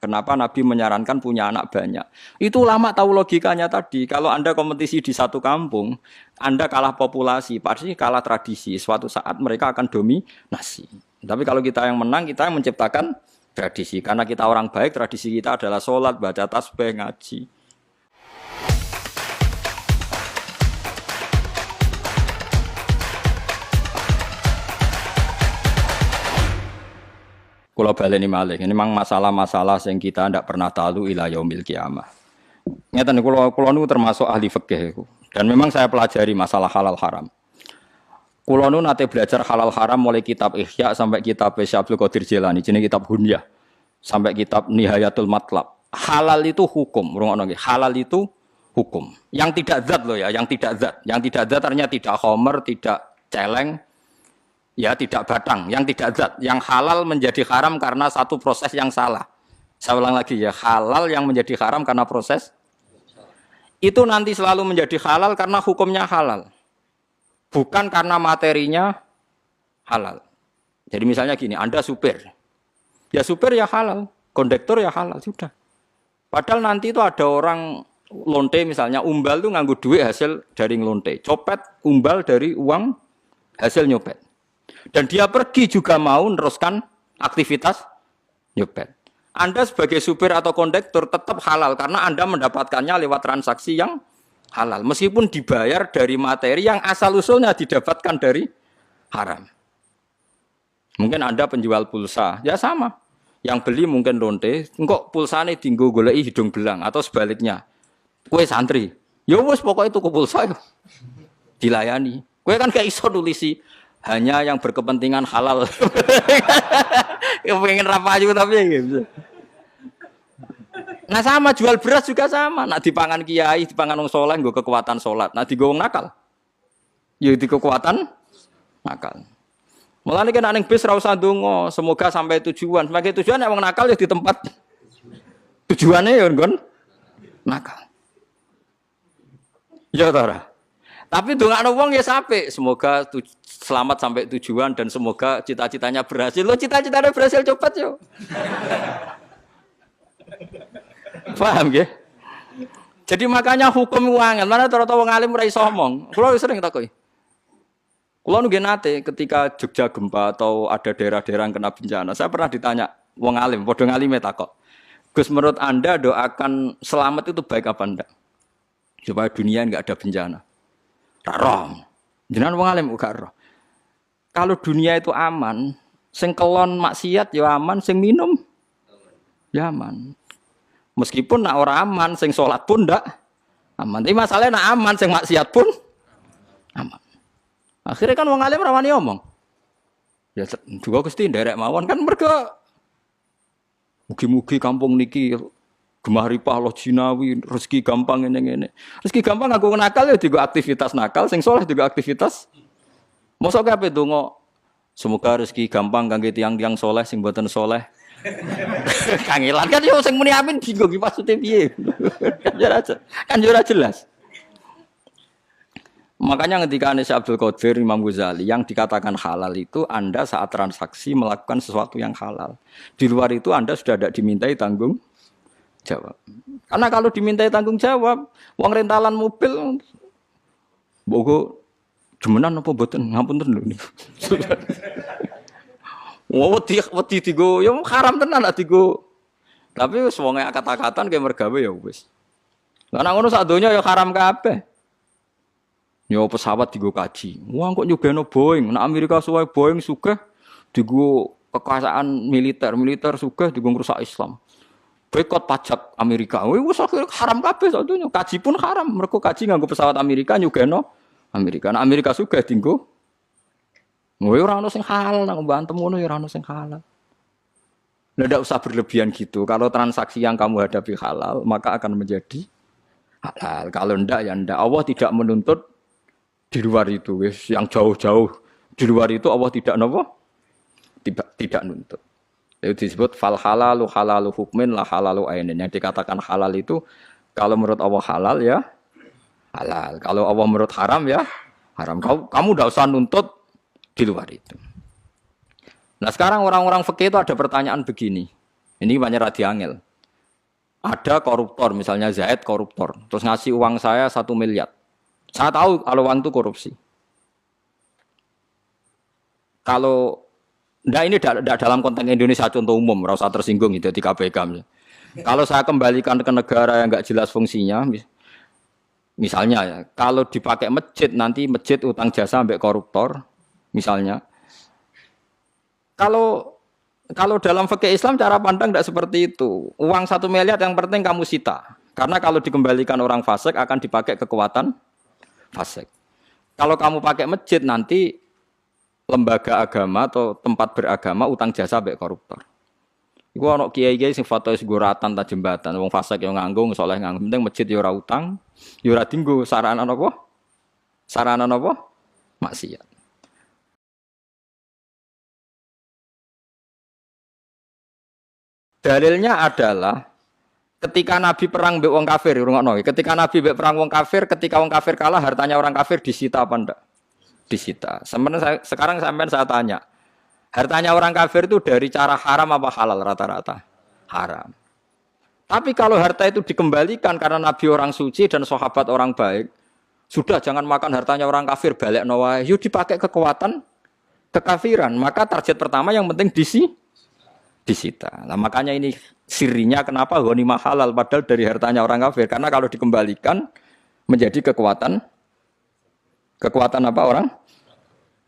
Kenapa Nabi menyarankan punya anak banyak? Itu ulama tahu logikanya tadi. Kalau Anda kompetisi di satu kampung, Anda kalah populasi, pasti kalah tradisi. Suatu saat mereka akan dominasi. Tapi kalau kita yang menang, kita yang menciptakan tradisi. Karena kita orang baik, tradisi kita adalah sholat, baca tasbih, ngaji. Kalau baleni malih, ini memang masalah-masalah yang kita tidak pernah tahu ila yaumil qiyamah. Ngeten kula nu termasuk ahli fikih dan memang saya pelajari masalah halal haram. Kula nu nate belajar halal haram mulai kitab Ihya sampai kitab Syekh Abdul Qadir Jilani, jenenge kitab Hunyah sampai kitab Nihayatul Matlab. Halal itu hukum, rungokno nggih. Halal itu hukum. Yang tidak zat loh ya, yang tidak zat. Yang tidak zat artinya tidak khamr, tidak celeng. Ya tidak batang, yang tidak zat, yang halal menjadi haram karena satu proses yang salah. Saya ulang lagi ya, halal yang menjadi haram karena proses itu nanti selalu menjadi halal karena hukumnya halal, bukan karena materinya halal. Jadi misalnya gini, Anda supir, ya supir ya halal, kondektor ya halal, sudah. Padahal nanti itu ada orang lonte misalnya, umbal itu nganggu duit hasil dari ngelonte, copet umbal dari uang hasil nyopet. Dan dia pergi juga mau meneruskan aktivitas nyopet. Anda sebagai supir atau kondektor tetap halal karena Anda mendapatkannya lewat transaksi yang halal. Meskipun dibayar dari materi yang asal-usulnya didapatkan dari haram. Mungkin Anda penjual pulsa, ya sama. Yang beli mungkin lonte, engkau pulsane dinggo goleki hidung belang atau sebaliknya. Kue santri, ya wis pokoknya tuku pulsa itu dilayani. Kue kan gak iso nulisi hanya yang berkepentingan halal. Pengen rapayu tapi gitu. Nah sama jual beras juga sama. Nak dipangan kiai, dipangan wong saleh nggo kekuatan salat. Nah digo wong nakal. Ya di kekuatan nakal. Mulane nek ning bis ra usah ndonga, semoga sampai tujuan. Sebagai tujuan nek wong nakal ya di tempat tujuannya ya nggon nakal. Ya ta ora? Tapi ndongakno wong ya sampai semoga selamat sampai tujuan dan semoga cita-citanya berhasil. Lo cita-citanya berhasil cepat yo. Paham nggih? Jadi makanya hukum uangan mana rata-rata wong alim ora iso omong. Kulo sering takoki. Kulo nggih nate ketika Jogja gempa atau ada daerah-daerah yang kena bencana, saya pernah ditanya wong alim, padha ngalime takok. Gus menurut Anda doakan selamat itu baik apa enggak? Supaya dunia enggak ada bencana. Roh, jenengan wong alim gak roh. Kalau dunia itu aman, sing kelon maksiat ya aman, sing minum ya aman. Meskipun nak ora aman, sing salat pun ndak aman. Tapi masalahnya nak aman, sing maksiat pun aman. Akhirnya kan wong alim ora wani omong. Ya juga Gusti nderek mawon kan mergo mugi-mugi kampung niki gemah ripah loh jinawi, rezeki gampang ngene-ngene. Rezeki gampang aku nakal ya juga aktivitas nakal, sing soleh juga aktivitas. Mosok kabeh donga semoga rezeki gampang kangge tiyang-tiyang soleh sing mboten soleh. Kangelan kan yo sing muni amin bingung iki maksude piye. Kan yo ora jelas. Makanya ketika Syekh Abdul Qadir Imam Ghazali yang dikatakan halal itu Anda saat transaksi melakukan sesuatu yang halal. Di luar itu Anda sudah tidak dimintai tanggung jawab. Karena kalau dimintai tanggung jawab, uang rentalan mobil, bogo jemenan apa mboten ngapunten lho niku. Wedi digo, ya haram tenan nak digo. Tapi wis wong kata-katan kayak mergawe ya wis. Lah nang ngono sak donya ya haram kabeh. Ya pesawat digo kaji. Wong kok nyugeno Boeing, nek Amerika suwe Boeing sugih digo kekuasaan militer sugih digo ngrusak Islam. Boikot pajak Amerika. Wis haram kabeh sakjane. Kaji pun haram. Mergo kaji nganggo pesawat Amerika nyugeno Amerika. Nah Amerika sugih dinggo. Ora ono sing halal nang mbantem ngono ya ora ono sing halal. Lah ndak usah berlebihan gitu. Kalau transaksi yang kamu hadapi halal, maka akan menjadi halal. Kalau ndak ya ndak. Allah tidak menuntut di luar itu wis yang jauh-jauh. Di luar itu Allah tidak napa? Tidak nuntut. Itu disebut fal halalu hukmin la halalu ainin. Yang dikatakan halal itu kalau menurut Allah halal ya halal. Kalau Allah menurut haram ya haram. Kamu tidak usah nuntut di luar itu. Nah sekarang orang-orang fikih itu ada pertanyaan begini. Ini banyak radi angel. Ada koruptor, misalnya Zaid koruptor, terus ngasih uang saya 1 miliar. Saya tahu kalau uang itu korupsi. Kalau ini tidak dalam konteks Indonesia contoh umum, rasa tersinggung itu di KPK. Kalau saya kembalikan ke negara yang nggak jelas fungsinya, misalnya ya, kalau dipakai masjid nanti masjid utang jasa sampai koruptor, misalnya. Kalau dalam fikih Islam cara pandang tidak seperti itu. Uang 1 miliar yang penting kamu sita. Karena kalau dikembalikan orang fasik akan dipakai kekuatan fasik. Kalau kamu pakai masjid nanti lembaga agama atau tempat beragama utang jasa sampai koruptor. Iku ana kiai-kiai sing fatwa seguratan ta jembatan, wong fasik yo nganggo, saleh nganggo, penting masjid yo ora utang, yo ora dienggo sarana napa? Sarana napa? Maksiat. Dalilnya adalah ketika Nabi perang mbek wong kafir, rungokno. Ketika Nabi mbek perang wong kafir, ketika wong kafir kalah, hartanya orang kafir disita apa ndak? Disita. Sekarang sampean saya tanya, hartanya orang kafir itu dari cara haram apa halal rata-rata? Haram. Tapi kalau harta itu dikembalikan karena Nabi orang suci dan sahabat orang baik, sudah jangan makan hartanya orang kafir, balik wae. Yuk dipakai kekuatan kekafiran. Maka target pertama yang penting disita. Nah, makanya ini sirinya kenapa ghanimah halal padahal dari hartanya orang kafir. Karena kalau dikembalikan menjadi kekuatan apa orang?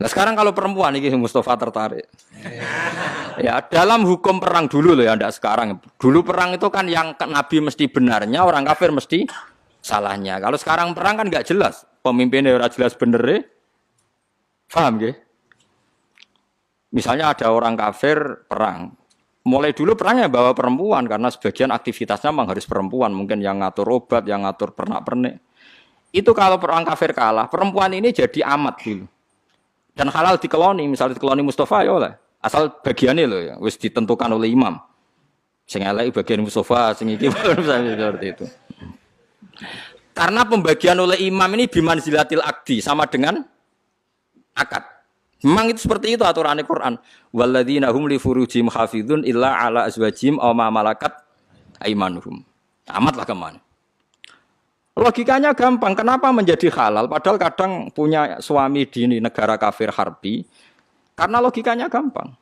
Nah sekarang kalau perempuan ini Mustafa tertarik. Ya dalam hukum perang dulu loh ya, enggak sekarang. Dulu perang itu kan yang Nabi mesti benarnya, orang kafir mesti salahnya. Kalau sekarang perang kan enggak jelas. Pemimpinnya ora jelas bener. Paham nggih? Misalnya ada orang kafir perang. Mulai dulu perangnya bawa perempuan karena sebagian aktivitasnya memang harus perempuan, mungkin yang ngatur obat, yang ngatur pernak-pernik. Itu kalau perang kafir kalah, perempuan ini jadi amat dulu. Dan halal dikeloni, misalnya dikeloni Mustafa ya oleh. Asal bagiannya loh ya, wis ditentukan oleh imam. Sing elek bagian Mustafa, sing iki seperti itu. Karena pembagian oleh imam ini bimanzilatil akdi sama dengan akad. Memang itu seperti itu aturan Al-Qur'an. Walladzina hum li furujihim hafizun illa ala azwajihim aw ma malakat aimanuhum. Amatlah kemana. Logikanya gampang, kenapa menjadi halal? Padahal kadang punya suami di negara kafir harbi. Karena logikanya gampang.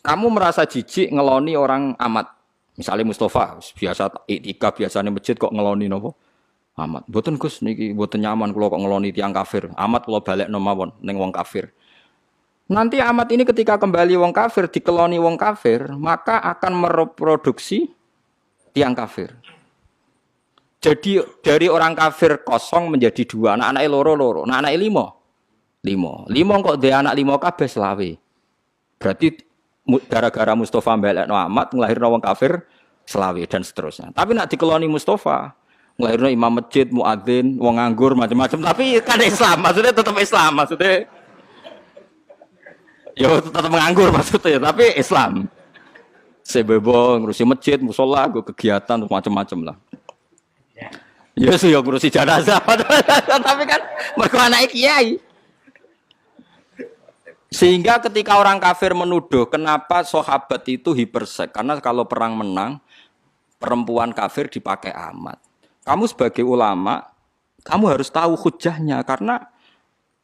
Kamu merasa jijik ngeloni orang amat. Misalnya Mustafa, biasa iktikaf biasanya masjid kok ngeloni nopo? Amat. Mboten Gus niki mboten nyaman kula kok ngeloni tiang kafir. Amat kula balekno mawon ning wong kafir. Nanti amat ini ketika kembali wong kafir dikeloni wong kafir, maka akan mereproduksi tiang kafir. Jadi dari orang kafir kosong menjadi 2, anak-anake loro, anak-anake 5. 5 kok dia anak 5 kabeh selawe. Berarti gara-gara Mustafa mbelekno amat nglahirno wong kafir selawe dan seterusnya. Tapi nak dikeloni Mustafa, nglahirno imam masjid, muadzin, wong nganggur macam-macam, tapi kan Islam, maksudnya tetap Islam, maksudnya ya tetap nganggur maksudnya, tapi Islam. Sebebo ngurusi masjid, musola, gue kegiatan macam-macam lah. Ya sih ya ngurusi jenazah, tapi kan mergo anake kiai. Sehingga ketika orang kafir menuduh kenapa sahabat itu hipersek, karena kalau perang menang perempuan kafir dipakai amat. Kamu sebagai ulama, kamu harus tahu hujahnya karena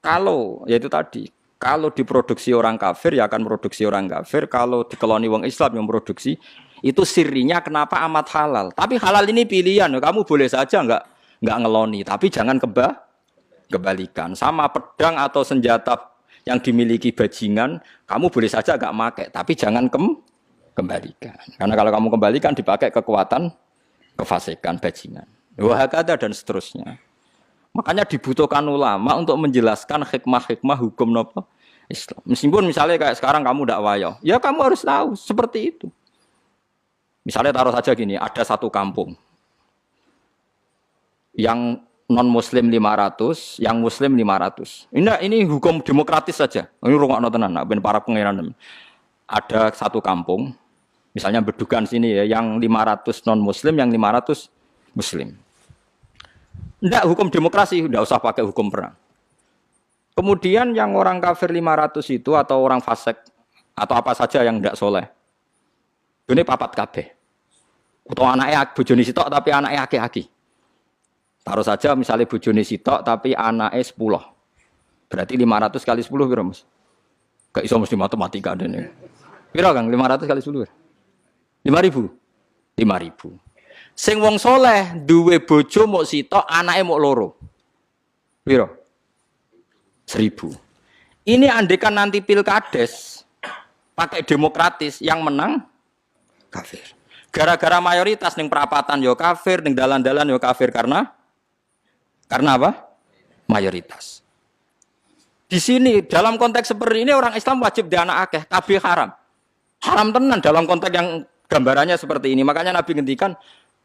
kalau yaitu tadi, kalau diproduksi orang kafir ya akan produksi orang kafir, kalau dikeloni wong Islam yang produksi itu sirinya kenapa amat halal. Tapi halal ini pilihan, kamu boleh saja enggak ngeloni, tapi jangan kebalikan. Sama pedang atau senjata yang dimiliki bajingan, kamu boleh saja enggak pakai, tapi jangan kembalikan. Karena kalau kamu kembalikan dipakai kekuatan kefasikan bajingan. Wahakada dan seterusnya. Makanya dibutuhkan ulama untuk menjelaskan hikmah-hikmah hukum nopo Islam. Meskipun misalnya kayak sekarang kamu tidak wayo, ya kamu harus tahu seperti itu. Misalnya taruh saja gini, ada satu kampung yang non-muslim 500, yang muslim 500. Ini hukum demokratis saja. Ini rungokno tenan, ben para pangeran. Ada satu kampung, misalnya Bedugan sini ya, yang 500 non-muslim, yang 500 muslim. Enggak, hukum demokrasi, enggak usah pakai hukum perang. Kemudian yang orang kafir 500 itu atau orang fasik atau apa saja yang enggak soleh. Ini papat kabeh. Atau anaknya bojone sitok tapi anaknya aki-aki. Taruh saja misalnya bojone sitok tapi anaknya 10. Berarti 500 kali 10 piro, Mas? Gak iso mesti matematika dene. Piro Kang 500 kali 10? 5.000. 5.000. Sing wong soleh duwe bojo mok sitok, anake mok loro. Piro? 1.000. Ini andekan nanti pilkades pakai demokratis yang menang kafir. Gara-gara mayoritas ning perapatan yo kafir, ning dalan-dalan yo kafir karena apa? Mayoritas. Di sini dalam konteks seperti ini orang Islam wajib di anak akeh, kabeh haram. Haram tenan dalam konteks yang gambarannya seperti ini. Makanya Nabi ngendikan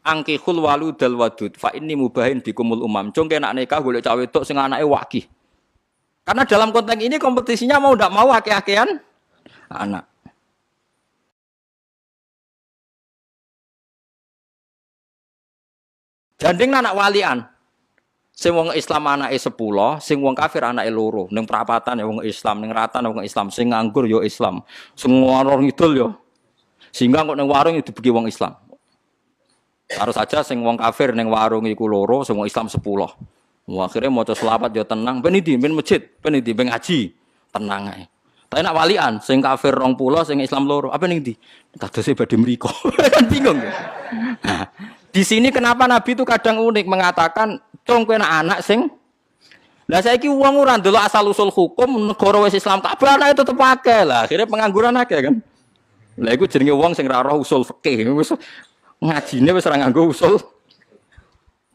angkihul waludal wadud fa inni mubahin bikumul umam. Cung kena nikah golek cawe wedok sing anake waki. Karena dalam konteks ini kompetisinya mau ndak mau akeh-akehan anak. Janding anak walian. Sing wong Islam anake 10, sing wong kafir anake loro. Ning perapatan ya wong Islam, ning ratan wong Islam, sing nganggur ya Islam. Sing warung ngidul ya. Sehingga kok ning warung itu dibagi wong Islam. Harus saja sing wong kafir ning warung iku loro, sing wong Islam 10. Akhirnya maca selawat ya tenang, ben ndi ben masjid, ben ndi ben ngaji, tenang ae. Tapi nak walian sing kafir 20, sing Islam loro, apa ning ndi? Kadose badhe mriko. Kan bingung. Nah, di sini kenapa Nabi itu kadang unik mengatakan cung kowe anak sing lah saiki wong ora ndelok asal usul hukum negara wis Islam kabeh anake tetep akeh lah akhirnya pengangguran akeh kan. Lah iku jenenge wong sing ora roh usul fikih wis ngajine wis ora nganggo usul.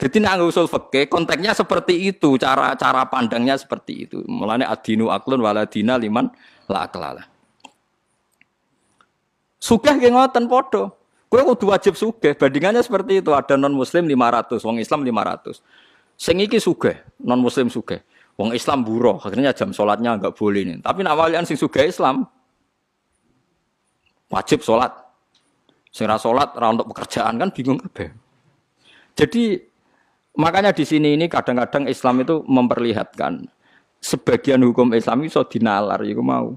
Dadi nek nganggo usul fikih konteksnya seperti itu, cara pandangnya seperti itu. Mulane adinu aklun waladina liman la aklala. Sugih nggih ngoten padha. Kowe kudu wajib sugih, bandingannya seperti itu. Ada non muslim 500, wong Islam 500. Sing iki sugih, non muslim sugih. Wong Islam buruh, akhirnya jam sholatnya enggak boleh nih. Tapi nak walian sing sugih Islam wajib sholat. Sing ra sholat ra untuk pekerjaan kan bingung kabeh. Jadi makanya di sini ini kadang-kadang Islam itu memperlihatkan sebagian hukum Islam itu dinalar iku mau.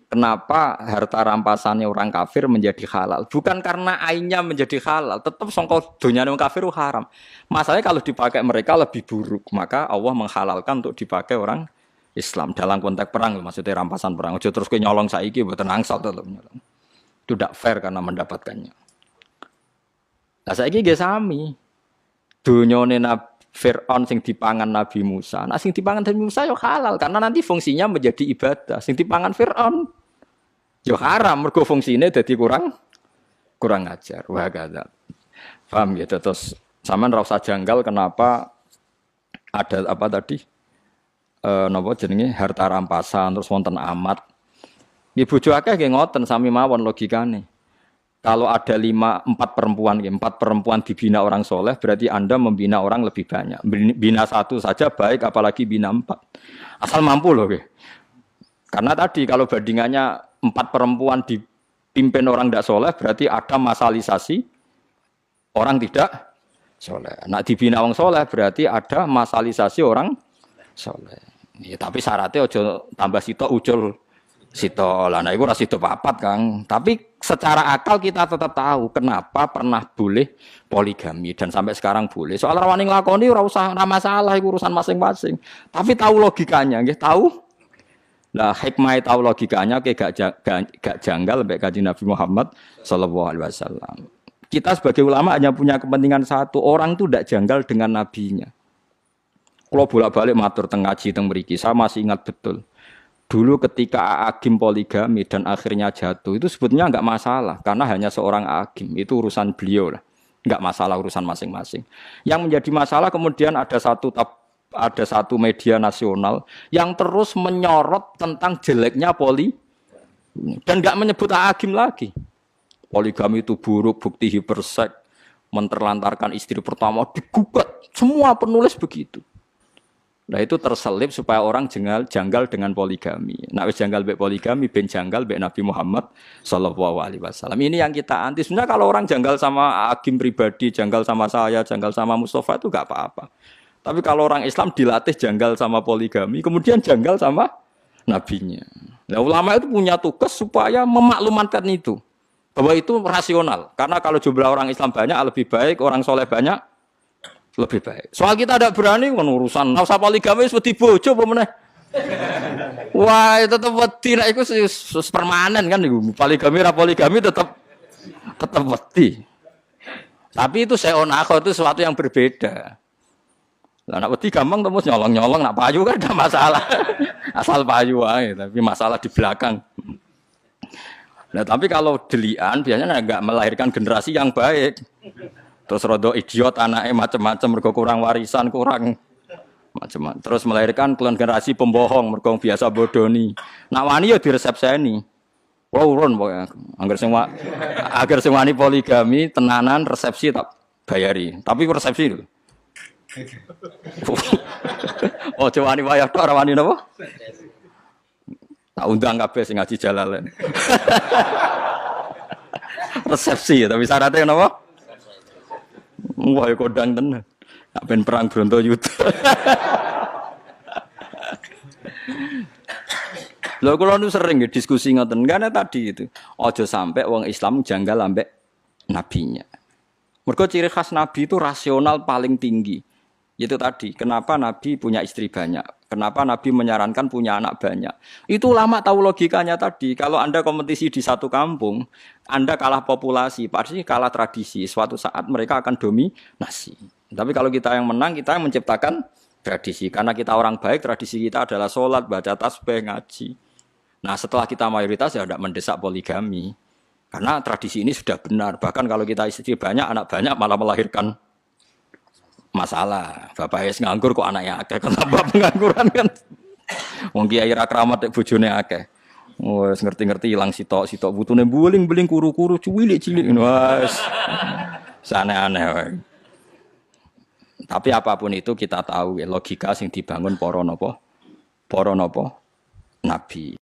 Kenapa harta rampasannya orang kafir menjadi halal? Bukan karena ainnya menjadi halal, tetap sangka donyane wong kafir haram. Masalahnya kalau dipakai mereka lebih buruk, maka Allah menghalalkan untuk dipakai orang Islam dalam konteks perang, maksudnya rampasan perang. Ojo terus kowe nyolong saiki mboten angsal tetep nyolong. Itu tidak fair karena mendapatkannya. Lah saiki nggih sami. Donyane Fir'aun sing dipangan Nabi Musa. Nah sing dipangan Nabi Musa yo halal karena nanti fungsinya menjadi ibadah. Sing dipangan Fir'aun yo haram mergo fungsine dadi kurang ajar. Wah kadang. Paham ya terus sampean ra usah janggal kenapa ada apa tadi? Napa jenenge harta rampasan terus wonten amat. Nggih bojo akeh nggih ngoten sami mawon logikane. Kalau ada 4 perempuan dibina orang soleh, berarti Anda membina orang lebih banyak. Bina 1 saja baik, apalagi bina 4. Asal mampu loh. Karena tadi kalau bandingannya 4 perempuan dipimpin orang tidak soleh, berarti ada masalisasi orang tidak soleh. Nah dibina orang soleh, berarti ada masalisasi orang soleh. Ya, tapi syaratnya ojo tambah sitok ucul sito lah, nah itu ora sito papat Kang. Tapi secara akal kita tetap tahu kenapa pernah boleh poligami dan sampai sekarang boleh. Soal rawani nglakoni ora usah ora masalah, itu urusan masing-masing. Tapi tahu logikanya, nggih tahu. Lah hikmah tahu logikanya gak janggal mbek Kanjeng Nabi Muhammad sallallahu alaihi wasallam. Kita sebagai ulama hanya punya kepentingan satu, orang itu tidak janggal dengan nabinya. Kalau bolak-balik matur teng ngaji teng mriki, saya masih ingat betul. Dulu ketika Agim poligami dan akhirnya jatuh, itu sebetulnya enggak masalah. Karena hanya seorang Agim, itu urusan beliau lah. Enggak masalah urusan masing-masing. Yang menjadi masalah kemudian ada satu media nasional yang terus menyorot tentang jeleknya dan enggak menyebut Agim lagi. Poligami itu buruk, bukti hiperseks, menterlantarkan istri pertama, digugat. Semua penulis begitu. Nah itu terselip supaya orang janggal dengan poligami. Nah wis janggal mbek poligami, ben janggal mbek Nabi Muhammad sallallahu alaihi wasallam. Ini yang kita anti. Sebenarnya kalau orang janggal sama Agim pribadi, janggal sama saya, janggal sama Mustafa itu enggak apa-apa. Tapi kalau orang Islam dilatih janggal sama poligami, kemudian janggal sama nabinya. Nah ulama itu punya tugas supaya memaklumatkan itu. Bahwa itu rasional. Karena kalau jumlah orang Islam banyak lebih baik, orang soleh banyak lebih baik. Soal kita tidak berani urusan nafsa poligami wis wedi bojo apa meneh. Wah, tetep wedi nek iku permanen kan iku. Poligami tetep wedi. Tapi itu seonako itu sesuatu yang berbeda. Lah nek wedi gampang terus nyolong-nyolong nak payu kan ada masalah. Asal payu ae, tapi masalah di belakang. Nah, tapi kalau delian biasanya enggak melahirkan generasi yang baik. Terus rodo idiot anaknya macam-macam mergo kurang warisan, kurang macam-macam. Terus melahirkan generasi pembohong mergo biasa bodoni. Nak wani ya diresepseni. Wah urun pokoknya. Agar sing wani poligami tenanan resepsi tak bayari. Tapi resepsi itu. Oh, coba wani bayar tok ora wani napa? Tak undang kabeh sing ngaji Jalalain. Resepsi tapi syaratnya napa? Wah, kodang tenan. Nak ben perang Brontoyuda. Lho kula nu sering diskusi ngoten karena tadi itu. Aja sampai wong Islam janggal ambek nabinya. Mergo ciri khas nabi itu rasional paling tinggi. Itu tadi, kenapa Nabi punya istri banyak? Kenapa Nabi menyarankan punya anak banyak? Itu ulama tahu logikanya tadi. Kalau Anda kompetisi di satu kampung, Anda kalah populasi, pasti kalah tradisi. Suatu saat mereka akan dominasi. Tapi kalau kita yang menang, kita yang menciptakan tradisi. Karena kita orang baik, tradisi kita adalah sholat, baca tasbih, ngaji. Nah setelah kita mayoritas ya tidak mendesak poligami. Karena tradisi ini sudah benar. Bahkan kalau kita istri banyak, anak banyak malah melahirkan masalah. Bapak es nganggur kok anaknya akeh, kenapa pengangguran kan? Wong kiai ra kramat bojone akeh. Wes ngerti-ngerti ilang sitok butune buling-buling kuru-kuru cilik-cilik wes. Aneh-aneh wae. Tapi apapun itu kita tahu logika sing dibangun para napa? Para napa? Nabi.